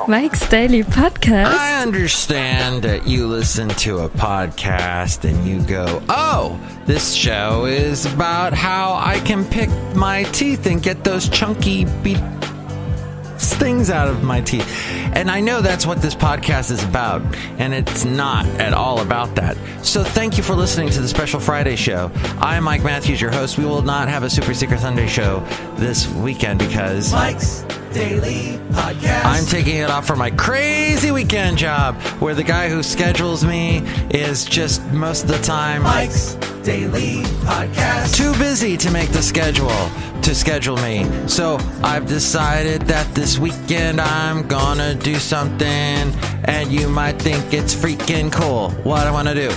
Mike's Daily Podcast. I understand that you listen to a podcast and you go, oh, this show is about how I can pick my teeth and get those chunky things out of my teeth. And I know that's what this podcast is about, and it's not at all about that. So thank you for listening to the Special Friday show. I'm Mike Matthews, your host. We will not have a Super Secret Sunday show this weekend because Mike's Daily Podcast. I'm taking it off for my crazy weekend job, where the guy who schedules me is just most of the time Mike's Daily Podcast. too busy to make the schedule to schedule me. So I've decided that this weekend I'm gonna do something, and you might think it's freaking cool. What I want to do?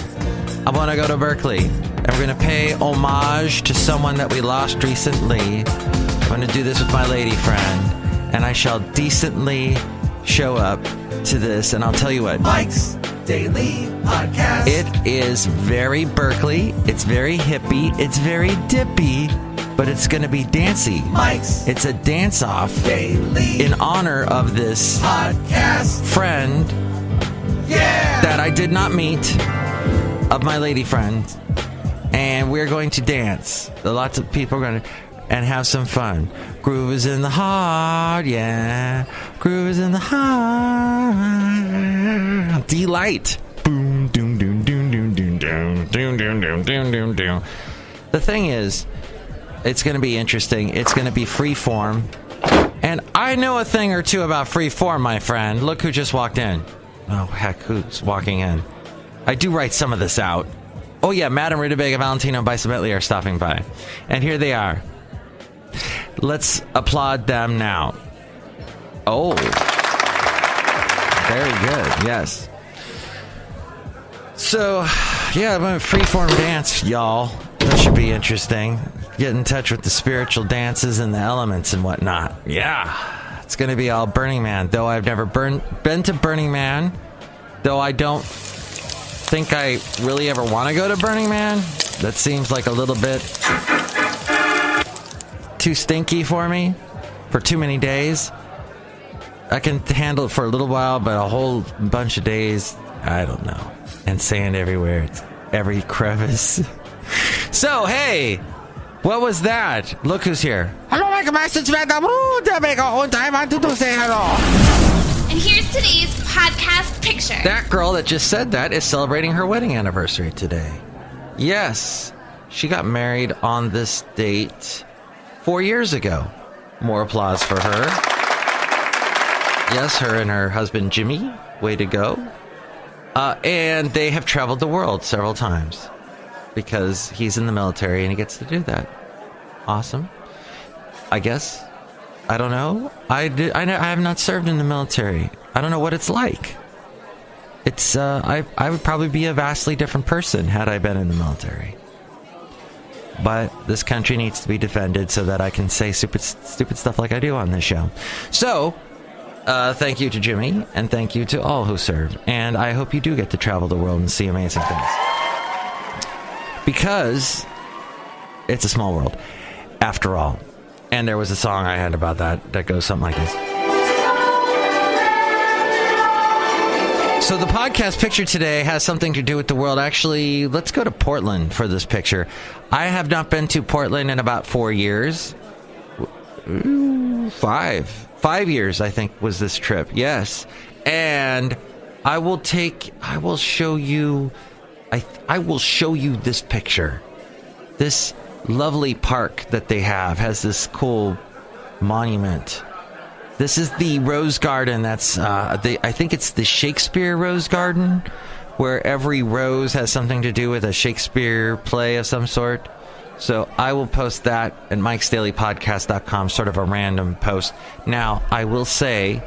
I want to go to Berkeley, and we're gonna pay homage to someone that we lost recently. I'm gonna do this with my lady friend, and I shall decently show up to this, and I'll tell you what. Mike's Daily Podcast. It is very Berkeley, it's very hippie, it's very dippy, but it's going to be dancey. Mike's It's a dance-off Daily in honor of this Podcast. friend Yeah! that I did not meet, of my lady friend, and we're going to dance. Lots of people are going to, and have some fun. Groove is in the heart, yeah. Groove is in the heart. Delight. Boom, doom, doom, doom, doom, doom, doom, doom, doom, doom, doom, doom, doom. The thing is, it's going to be interesting. It's going to be free form. And I know a thing or two about free form, my friend. Look who just walked in. Oh, heck, who's walking in? I do write some of this out. Oh, yeah, Madame Rootabega, Valentino, and Bison Bentley are stopping by. And here they are. Let's applaud them now. Oh. Very good, yes. So, yeah, I'm a freeform dance, y'all. That should be interesting. Get in touch with the spiritual dances and the elements and whatnot. Yeah. It's going to be all Burning Man. Though I've never been to Burning Man. Though I don't think I really ever want to go to Burning Man. That seems like a little bit too stinky for me. For too many days. I can handle it for a little while, but a whole bunch of days, I don't know. And sand everywhere. It's every crevice. So, hey, what was that? Look who's here. Hello, my message, Madame Rootabega, and I wanted to say hello. And here's today's podcast picture. That girl that just said that is celebrating her wedding anniversary today. Yes, she got married on this date 4 years ago. More applause for her. Yes, her and her husband, Jimmy. Way to go. And they have traveled the world several times because he's in the military and he gets to do that. Awesome. I guess. I don't know. I have not served in the military. I don't know what it's like. It's I would probably be a vastly different person had I been in the military. But this country needs to be defended so that I can say stupid stuff like I do on this show. So, thank you to Jimmy, and thank you to all who serve. And I hope you do get to travel the world and see amazing things. Because it's a small world, after all. And there was a song I had about that goes something like this. So the podcast picture today has something to do with the world. Actually, let's go to Portland for this picture. I have not been to Portland in about 4 years. 5 years, I think, was this trip. Yes. And I will show you this picture. This lovely park that they has this cool monument. This is the Rose Garden. That's I think it's the Shakespeare Rose Garden, where every rose has something to do with a Shakespeare play of some sort. So I will post that at MIKEs-DAILY-PODCAST.com, sort of a random post. Now, I will say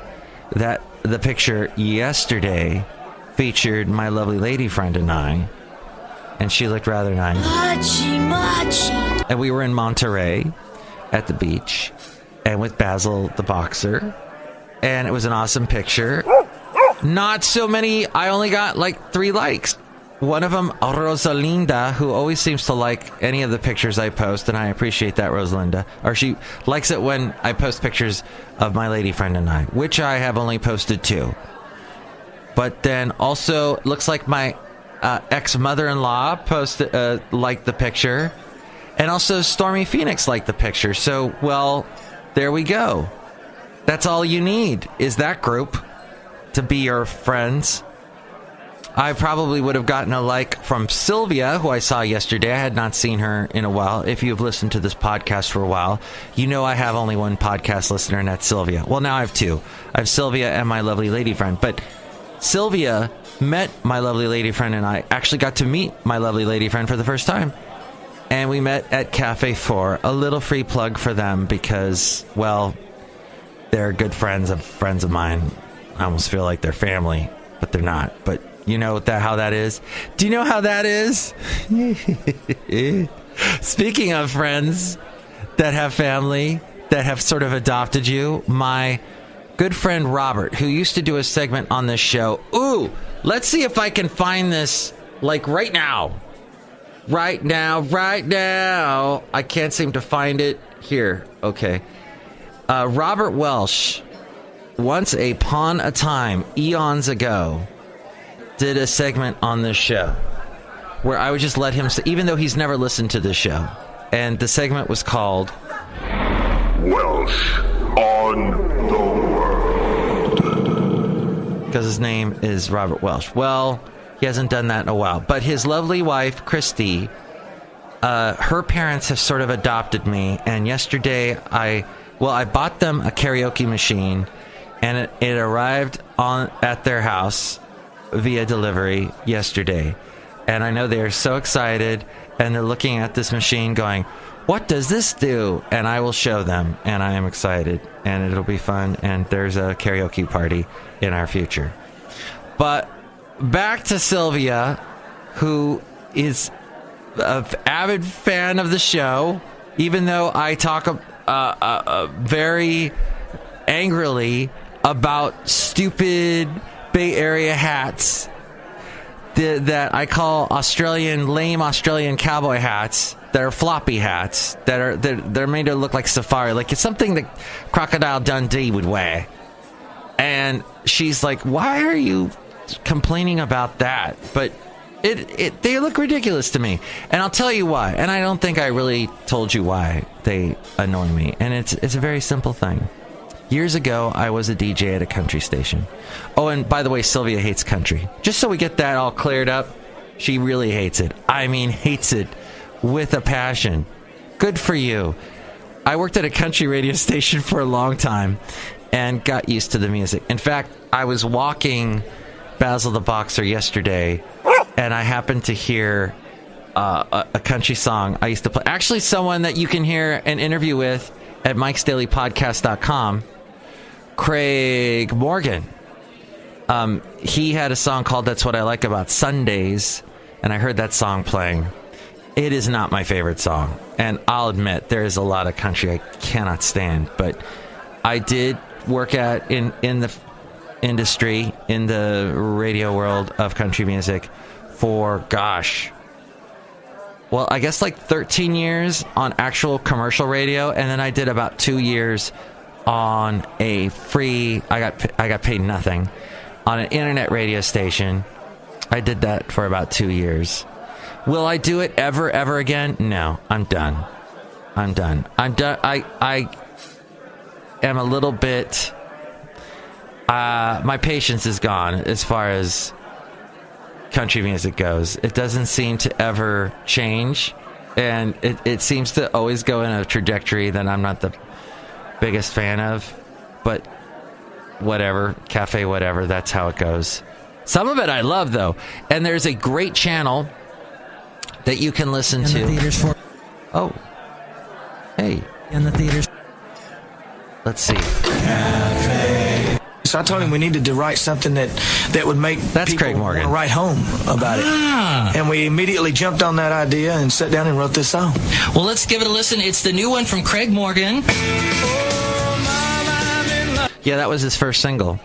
that the picture yesterday featured my lovely lady friend and I, and she looked rather nice. Machi. And we were in Monterey at the beach, and with Basil the boxer, and it was an awesome picture. Not so many. I only got like 3 likes. One of them, Rosalinda, who always seems to like any of the pictures I post, and I appreciate that, Rosalinda. Or she likes it when I post pictures of my lady friend and I, which I have only posted 2. But then also, looks like my ex-mother-in-law liked the picture. And also Stormy Phoenix liked the picture. So, well, there we go. That's all you need, is that group to be your friends. I probably would have gotten a like from Sylvia, who I saw yesterday. I had not seen her in a while. If you've listened to this podcast for a while, you know I have only one podcast listener, and that's Sylvia. Well, now I have 2. I have Sylvia and my lovely lady friend. But Sylvia met my lovely lady friend, and I actually got to meet my lovely lady friend for the first time. And we met at Cafe 4. A little free plug for them because, well, they're good friends of mine. I almost feel like they're family, but they're not. But you know how that is? Do you know how that is? Speaking of friends that have family, that have sort of adopted you, my good friend Robert, who used to do a segment on this show. Ooh, let's see if I can find this, like, right now. Right now. I can't seem to find it. Here, okay. Robert Welsh, once upon a time, eons ago, did a segment on this show where I would just let him say, even though he's never listened to this show. And the segment was called Welsh on the World. Because his name is Robert Welsh. Well, he hasn't done that in a while. But his lovely wife, Christy, her parents have sort of adopted me. And yesterday, I bought them a karaoke machine, and it arrived at their house via delivery yesterday. And I know they're so excited, and they're looking at this machine going, what does this do? And I will show them, and I am excited, and it'll be fun, and there's a karaoke party in our future. But back to Sylvia, who is an avid fan of the show, even though I talk very angrily about stupid Bay Area hats that I call lame Australian cowboy hats that are floppy hats they're made to look like safari, like it's something that Crocodile Dundee would wear. And she's like, why are you complaining about that? But they look ridiculous to me, and I'll tell you why. And I don't think I really told you why they annoy me, and it's a very simple thing. Years ago, I was a DJ at a country station. Oh, and by the way, Sylvia hates country. Just so we get that all cleared up, she really hates it. I mean, hates it with a passion. Good for you. I worked at a country radio station for a long time and got used to the music. In fact, I was walking Basil the Boxer yesterday, and I happened to hear a country song I used to play. Actually, someone that you can hear an interview with at MIKEs-DAILY-PODCAST-1669 Craig Morgan. He had a song called That's What I Like About Sundays, and I heard that song playing. It is not my favorite song, and I'll admit there is a lot of country I cannot stand, but I did work in the industry, in the radio world of country music for, well, I guess like 13 years on actual commercial radio, and then I did about 2 years on a free, I got paid nothing, on an internet radio station. I did that for about 2 years. Will I do it ever again? No, I'm done. I am a little bit, my patience is gone as far as country music goes. It doesn't seem to ever change, and it seems to always go in a trajectory that I'm not the biggest fan of, but whatever, cafe whatever, that's how it goes. Some of it I love, though, and there's a great channel that you can listen to. Oh, hey. In the theaters. Let's see. So I told him we needed to write something that would make That's people Craig Morgan. want to write home about it. And we immediately jumped on that idea and sat down and wrote this song. Well, let's give it a listen. It's the new one from Craig Morgan. Yeah, that was his first single.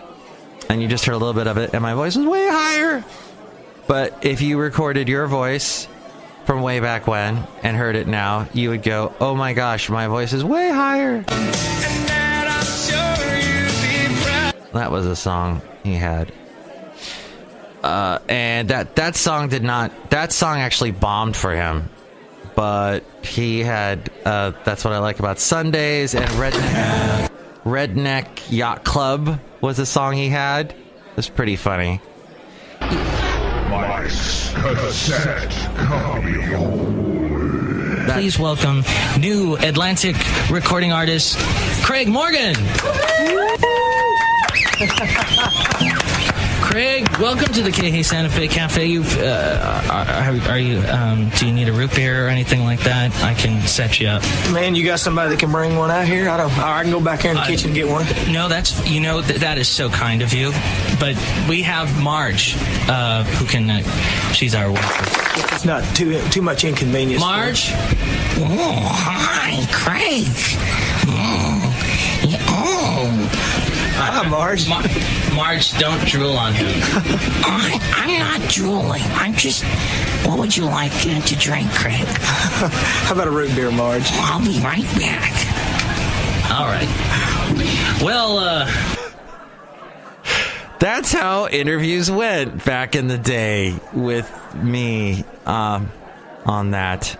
And you just heard a little bit of it, and my voice was way higher. But if you recorded your voice from way back when and heard it now, you would go, oh my gosh, my voice is way higher. That was a song he had. And that song actually bombed for him. But he had, That's What I Like About Sundays, and Redneck Yacht Club was a song he had. It was pretty funny. My cassette copy hole. Please welcome new Atlantic recording artist, Craig Morgan. Craig, welcome to the Hey Santa Fe Cafe. Do you need a root beer or anything like that? I can set you up. Man, you got somebody that can bring one out here? I can go back here in the kitchen and get one. No, that is so kind of you. But we have Marge, who can. She's our worker. It's not too much inconvenience. Marge. Oh, hi, Craig. Hi, Marge. Marge, don't drool on him. I'm not drooling. I'm just... What would you like to drink, Craig? How about a root beer, Marge? I'll be right back. All right. Well, That's how interviews went back in the day with me on that.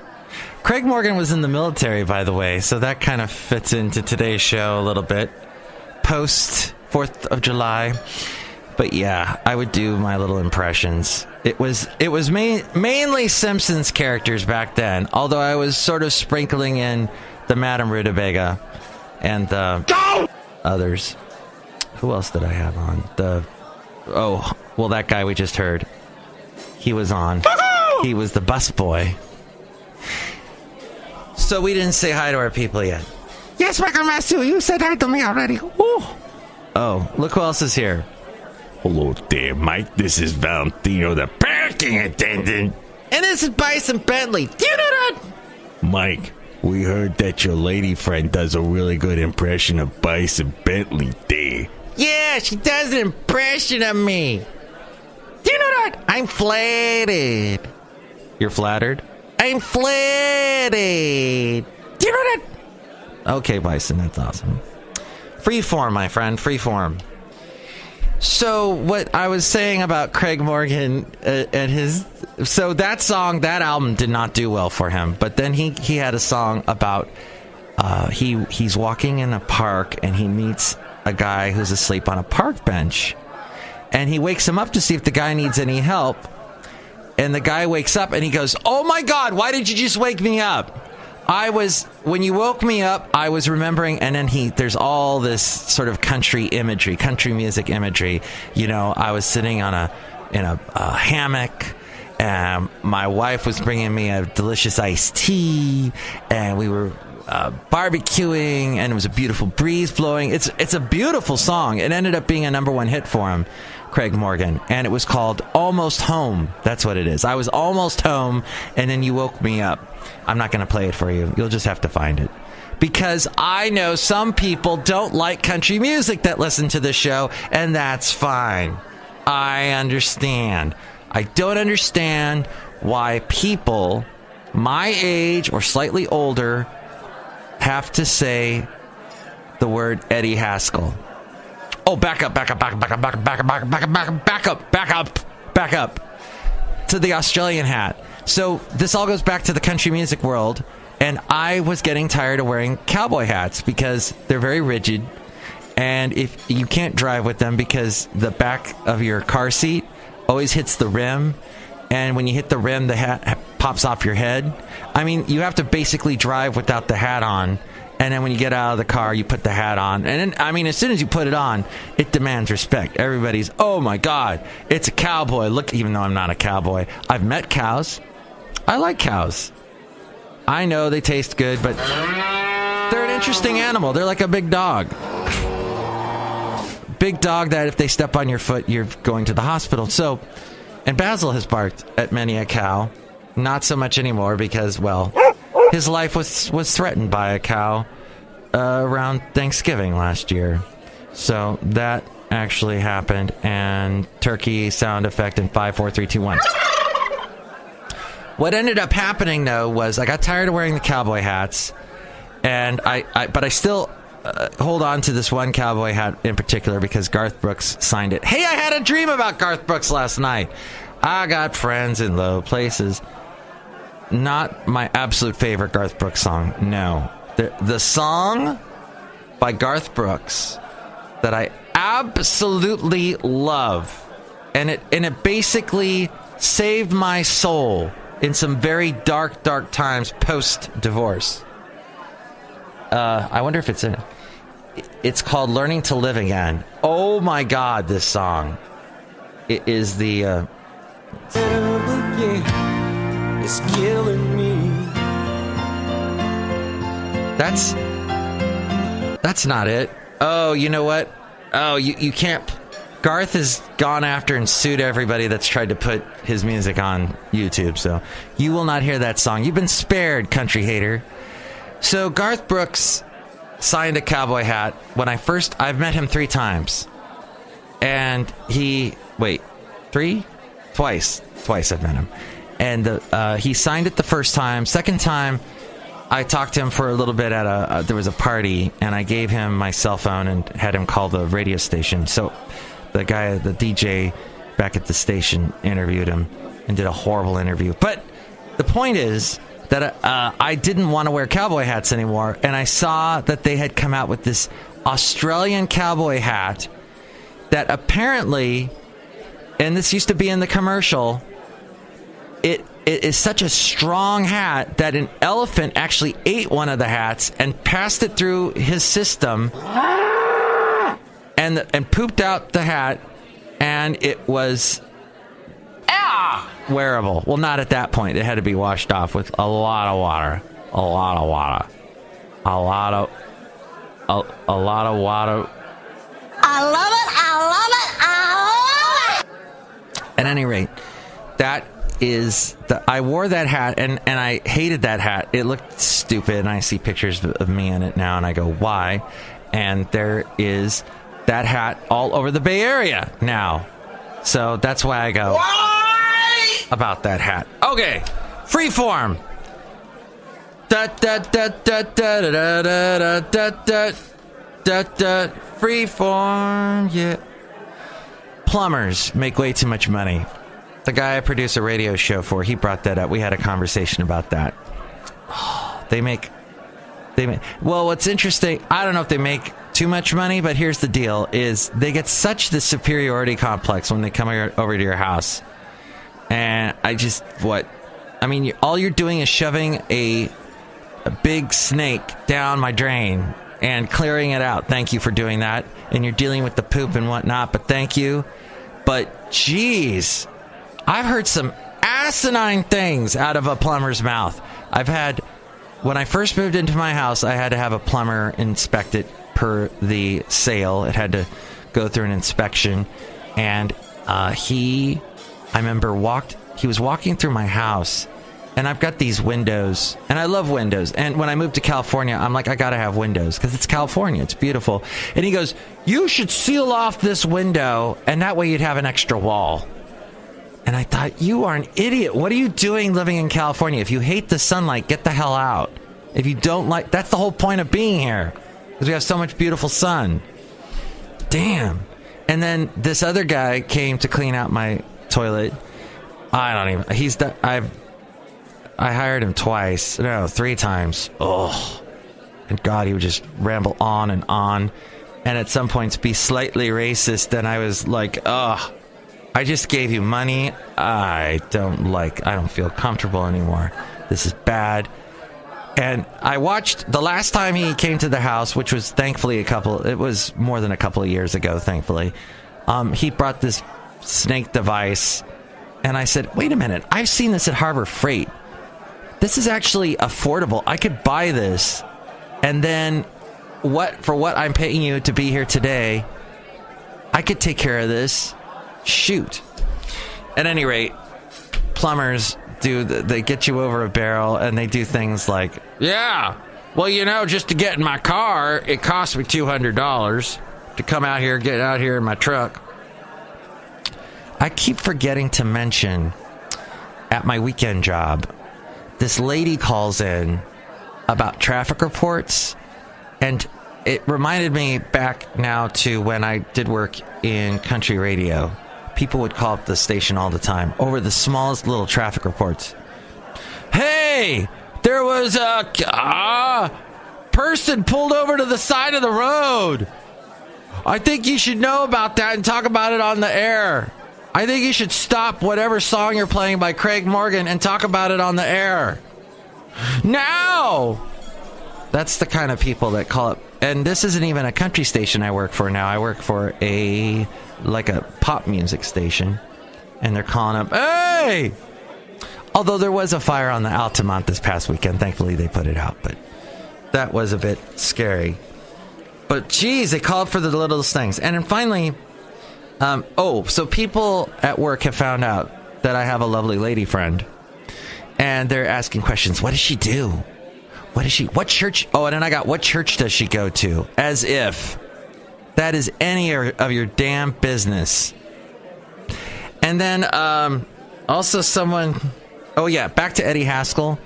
Craig Morgan was in the military, by the way, so that kind of fits into today's show a little bit. Post 4th of July. But yeah, I would do my little impressions. It was mainly Simpsons characters back then, although I was sort of sprinkling in the Madame Rootabega and the others. Who else did I have on? That guy we just heard. He was on. He was the bus boy. So we didn't say hi to our people yet. Yes, Michael Master, you said hi to me already. Ooh. Oh, look who else is here. Hello there, Mike. This is Valentino, the parking attendant. And this is Bison Bentley. Do you know that? Mike, we heard that your lady friend does a really good impression of Bison Bentley there. Yeah, she does an impression of me. Do you know that? I'm flattered. You're flattered? I'm flattered. Do you know that? Okay, Bison, that's awesome. Freeform, my friend, freeform. So what I was saying about Craig Morgan and his... So that album did not do well for him. But then he had a song about... He's walking in a park and he meets a guy who's asleep on a park bench. And he wakes him up to see if the guy needs any help. And the guy wakes up and he goes, oh my God, why did you just wake me up? When you woke me up, I was remembering, and then there's all this sort of country music imagery. You know, I was sitting in a hammock, and my wife was bringing me a delicious iced tea, and we were barbecuing, and it was a beautiful breeze blowing. It's a beautiful song. It ended up being a #1 hit for him, Craig Morgan, and it was called Almost Home. That's what it is. I was almost home, and then you woke me up. I'm not going to play it for you. You'll just have to find it. Because I know some people don't like country music that listen to this show, and that's fine. I understand. I don't understand why people my age or slightly older have to say the word Eddie Haskell. Oh, back up to the Australian hat. So this all goes back to the country music world, and I was getting tired of wearing cowboy hats because they're very rigid, and if you can't drive with them because the back of your car seat always hits the rim, and when you hit the rim, the hat pops off your head. I mean, you have to basically drive without the hat on. And then when you get out of the car, you put the hat on. And then, I mean, as soon as you put it on, it demands respect. Everybody's, oh my God, it's a cowboy. Look, even though I'm not a cowboy, I've met cows. I like cows. I know they taste good, but they're an interesting animal. They're like a big dog. Big dog that if they step on your foot, you're going to the hospital. So, and Basil has barked at many a cow. Not so much anymore because, well, his life was threatened by a cow around Thanksgiving last year. So that actually happened. And turkey sound effect in 5, 4, 3, 2, 1. What ended up happening, though, was I got tired of wearing the cowboy hats, and but I still hold on to this one cowboy hat in particular because Garth Brooks signed it. Hey, I had a dream about Garth Brooks last night. I got friends in low places. Not my absolute favorite Garth Brooks song. No. The song by Garth Brooks that I absolutely love, and it basically saved my soul in some very dark times post-divorce. I wonder if it's in it. It's called Learning to Live Again. Oh my God, this song. It is the... It's killing me. That's not it. Oh, you know what? Oh, you can't... Garth has gone after and sued everybody that's tried to put his music on YouTube, so you will not hear that song. You've been spared, country hater. So Garth Brooks signed a cowboy hat when I've met him 3 times. And Twice I've met him. And he signed it the first time. Second time, I talked to him for a little bit at there was a party, and I gave him my cell phone and had him call the radio station. So the DJ back at the station interviewed him and did a horrible interview. But the point is that I didn't want to wear cowboy hats anymore, and I saw that they had come out with this Australian cowboy hat that apparently, and this used to be in the commercial, it is such a strong hat that an elephant actually ate one of the hats and passed it through his system and pooped out the hat, and it was wearable. Well, not at that point. It had to be washed off with a lot of water. A lot of water. I love it. At any rate, I wore that hat and I hated that hat. It looked stupid, and I see pictures of me in it now and I go, why? And there is that hat all over the Bay Area now. So that's why I go, why? About that hat. Okay, Freeform. Freeform, yeah. Plumbers make way too much money. The guy I produce a radio show for, he brought that up. We had a conversation about that. They make. Well, what's interesting, I don't know if they make too much money, but here's the deal: is they get such the superiority complex when they come over to your house, and all you're doing is shoving a big snake down my drain and clearing it out. Thank you for doing that, and you're dealing with the poop and whatnot. But thank you. But geez, I've heard some asinine things out of a plumber's mouth. When I first moved into my house, I had to have a plumber inspect it per the sale. It had to go through an inspection. And he was walking through my house, and I've got these windows, and I love windows. And when I moved to California, I'm like, I got to have windows because it's California. It's beautiful. And he goes, you should seal off this window, and that way you'd have an extra wall. And I thought, you are an idiot. What are you doing living in California? If you hate the sunlight, get the hell out. If you don't like... That's the whole point of being here. Because we have so much beautiful sun. Damn. And then this other guy came to clean out my toilet. I hired him twice. No, 3 times. Oh. And God, he would just ramble on. And at some points be slightly racist. And I was like, ugh. I just gave you money. I don't feel comfortable anymore. This is bad. And I watched the last time he came to the house, which was thankfully it was more than a couple of years ago, thankfully. He brought this snake device, and I said, wait a minute, I've seen this at Harbor Freight. This is actually affordable. I could buy this, and then for what I'm paying you to be here today, I could take care of this. Shoot. At any rate, plumbers they get you over a barrel, and they do things like, yeah, well, just to get in my car, it cost me $200. to come out here, get out here in my truck. I keep forgetting to mention at my weekend job, this lady calls in about traffic reports, and it reminded me back now to when I did work in country radio. People would call up the station all the time over the smallest little traffic reports. Hey, there was a person pulled over to the side of the road. I think you should know about that and talk about it on the air. I think you should stop whatever song you're playing by Craig Morgan and talk about it on the air. Now! That's the kind of people that call up. And this isn't even a country station I work for now. I work for a pop music station. And they're calling up, hey! Although there was a fire on the Altamont this past weekend. Thankfully, they put it out. But that was a bit scary. But, geez, they called for the littlest things. And then finally... so people at work have found out that I have a lovely lady friend, and they're asking questions. What does she do? What church? Oh, and then I got, what church does she go to? As if that is any of your damn business. And then, also someone, back to Eddie Haskell.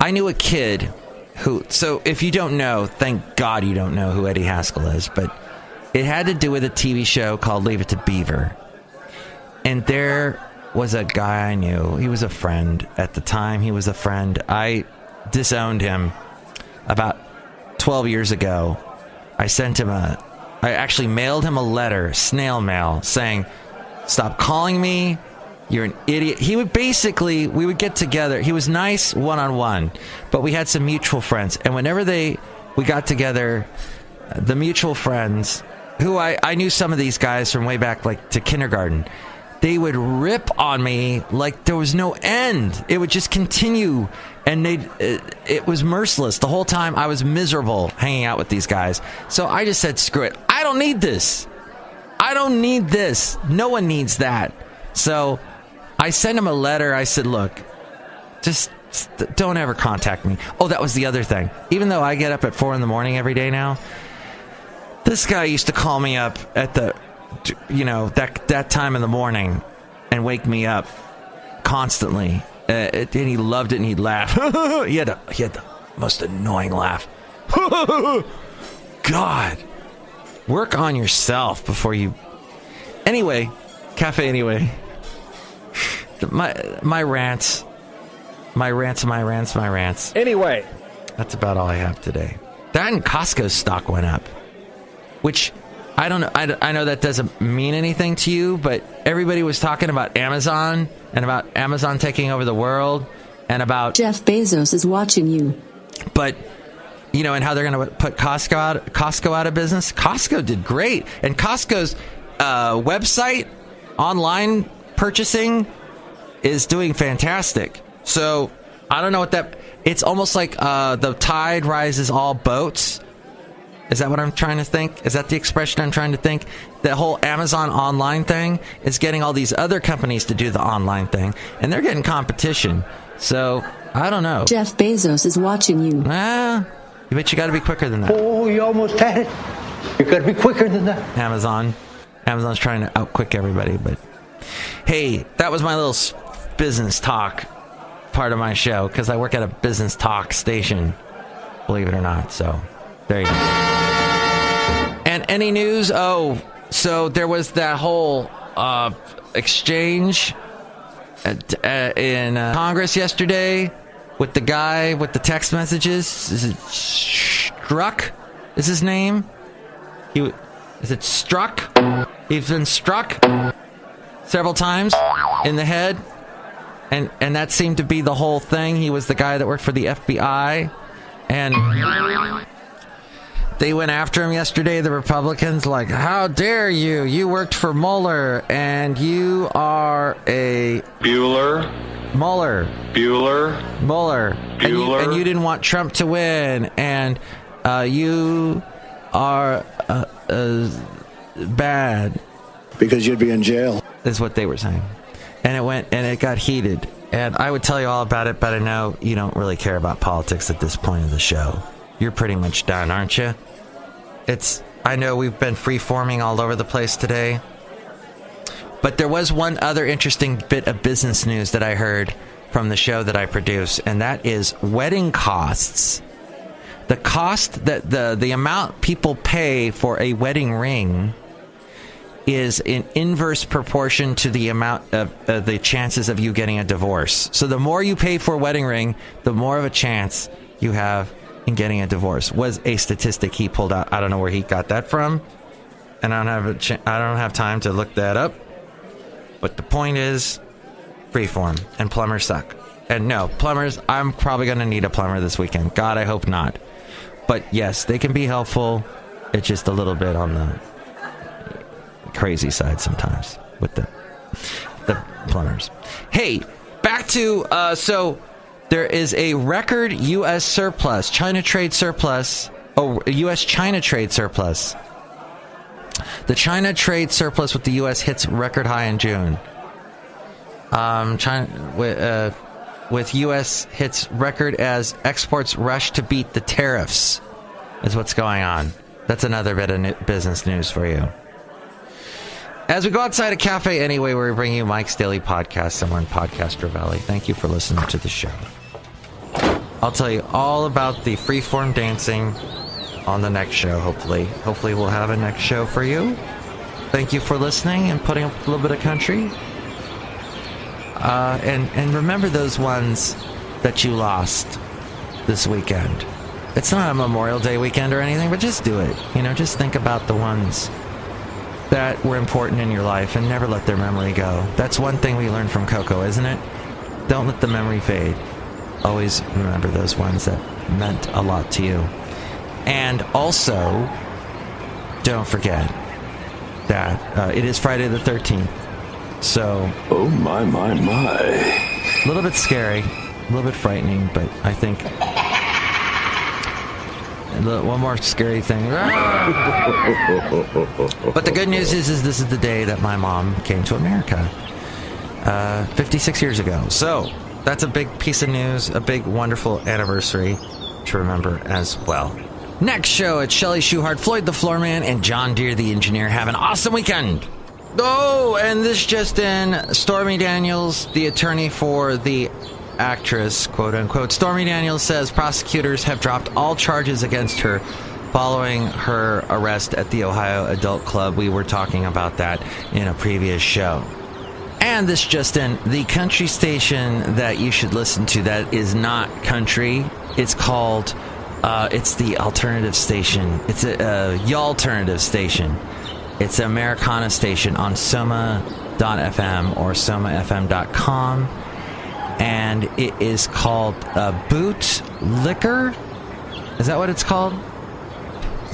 I knew a kid who, so if you don't know, thank God you don't know who Eddie Haskell is, but it had to do with a TV show called Leave It to Beaver. And there was a guy I knew. He was a friend. At the time, he was a friend. I disowned him about 12 years ago. I actually mailed him a letter, snail mail, saying, stop calling me. You're an idiot. He would we would get together. He was nice one-on-one, but we had some mutual friends. And whenever we got together, the mutual friends... who I knew some of these guys from way back, like to kindergarten, they would rip on me like there was no end. It would just continue, and it was merciless. The whole time I was miserable hanging out with these guys. So I just said, screw it. I don't need this. I don't need this. No one needs that. So I sent him a letter. I said, look, just don't ever contact me. Oh, that was the other thing. Even though I get up at 4 a.m. every day now, this guy used to call me up at that time in the morning and wake me up constantly. And he loved it, and he'd laugh. he had the most annoying laugh. God, work on yourself before you. Anyway, cafe. Anyway, my rants. Anyway, that's about all I have today. That and Costco's stock went up. Which, I don't know, I know that doesn't mean anything to you, but everybody was talking about Amazon, and about Amazon taking over the world, and about... Jeff Bezos is watching you. But, and how they're going to put Costco out of business. Costco did great. And Costco's website, online purchasing, is doing fantastic. So, I don't know what that... It's almost like the tide rises all boats. Is that what I'm trying to think? Is that the expression I'm trying to think? The whole Amazon online thing is getting all these other companies to do the online thing, and they're getting competition. So, I don't know. Jeff Bezos is watching you. But you got to be quicker than that. Oh, you almost had it. You got to be quicker than that. Amazon's trying to outquick everybody, but... Hey, that was my little business talk part of my show, because I work at a business talk station, believe it or not, so... There you go. And any news? Oh, so there was that whole exchange in Congress yesterday with the guy with the text messages. Is it Struck? Is his name? Is it Struck? He's been struck several times in the head, and that seemed to be the whole thing. He was the guy that worked for the FBI, and they went after him yesterday, the Republicans, like, how dare you? You worked for Mueller, and you are a... Mueller. And you didn't want Trump to win, and you are bad. Because you'd be in jail. Is what they were saying. And it got heated. And I would tell you all about it, but I know you don't really care about politics at this point of the show. You're pretty much done, aren't you? I know we've been free-forming all over the place today. But there was one other interesting bit of business news that I heard from the show that I produce, and that is wedding costs. The cost that the amount people pay for a wedding ring is in inverse proportion to the amount of the chances of you getting a divorce. So the more you pay for a wedding ring, the more of a chance you have in getting a divorce. Was a statistic he pulled out. I don't know where he got that from, and I don't have time to look that up. But the point is, freeform and plumbers suck. And no, plumbers, I'm probably going to need a plumber this weekend. God, I hope not. But yes, they can be helpful. It's just a little bit on the crazy side sometimes with the plumbers. Hey, back to, so there is a record U.S. surplus, China trade surplus, U.S.-China trade surplus. The China trade surplus with the U.S. hits record high in June. China with U.S. hits record as exports rush to beat the tariffs, is what's going on. That's another bit of business news for you. As we go outside a cafe anyway, we're bringing you Mike's Daily Podcast somewhere in Podcaster Valley. Thank you for listening to the show. I'll tell you all about the freeform dancing on the next show, hopefully. Hopefully we'll have a next show for you. Thank you for listening and putting up a little bit of country. And remember those ones that you lost this weekend. It's not a Memorial Day weekend or anything, but just do it. You know, just think about the ones that were important in your life and never let their memory go. That's one thing we learned from Coco, isn't it? Don't let the memory fade. Always remember those ones that meant a lot to you. And also, don't forget that it is Friday the 13th. So, oh my. A little bit scary, a little bit frightening, but I think one more scary thing. But the good news is this is the day that my mom came to America 56 years ago. So that's a big piece of news, a big, wonderful anniversary to remember as well. Next show at Chely Shoehart, Floyd the Floorman, and John Deere the Engineer. Have an awesome weekend. Oh, and this just in, Stormy Daniels, the attorney for the actress, quote-unquote. Stormy Daniels says prosecutors have dropped all charges against her following her arrest at the Ohio Adult Club. We were talking about that in a previous show. And this just in, the country station that you should listen to that is not country, it's called, it's the alternative station. It's a y'alternative station. It's an Americana station on soma.fm or somafm.com. And it is called Boot Liquor. Is that what it's called?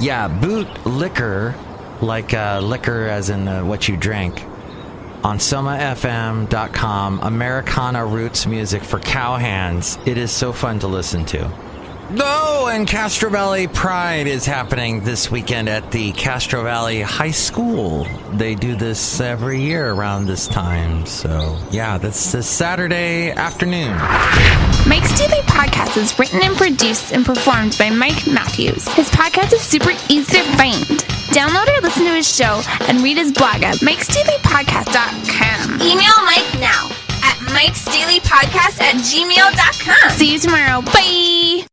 Yeah, Boot Liquor, like liquor as in what you drink. On somafm.com, Americana roots music for cowhands. It is so fun to listen to. Oh, and Castro Valley Pride is happening this weekend at the Castro Valley High School. They do this every year around this time. So, yeah, that's this Saturday afternoon. Mike's Daily Podcast is written and produced and performed by Mike Matthews. His podcast is super easy to find. Download or listen to his show and read his blog at MIKEs-DAILY-PODCAST.com. Email Mike now at MIKEs-DAILY-PODCAST@gmail.com. See you tomorrow. Bye!